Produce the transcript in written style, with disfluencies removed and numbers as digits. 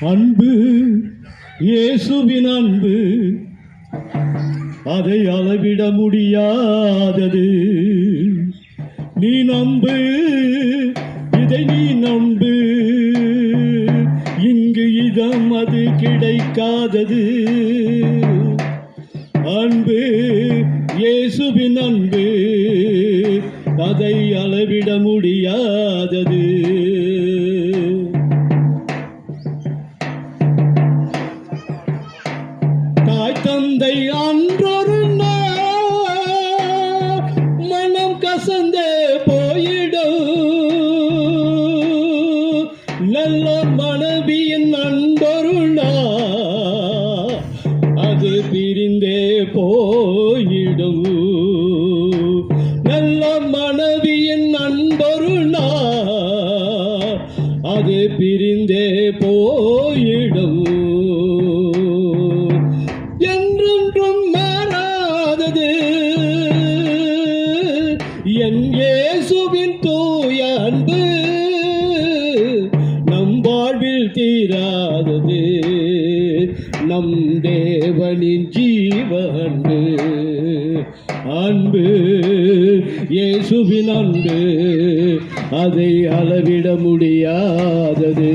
அன்பு இயேசுவின் அன்பு அதை அளவிட முடியாதது. நீ நம்பு, இதை நீ நம்பு, இங்கு இதம் அது கிடைக்காதது. அன்பு இயேசுவின் அன்பு அதை அளவிட முடியாதது. தாய் தந்தை அன்றொரு மனம் கசந்தே போயிடும். நல்ல மனைவியின் அன்பொரு அது பிரிந்தே போயிடும். நல்ல மனைவியின் அன்பொரு அது பிரிந்தே போயிடும். என்றென்றும் மாறாதது என் இயேசுவின் தூய அன்பு, நம் வாழ்வில் தீராதது நம் தேவனின் ஜீவ அன்பு. அன்பு இயேசுவின் அன்பு அதை அளவிட முடியாதது.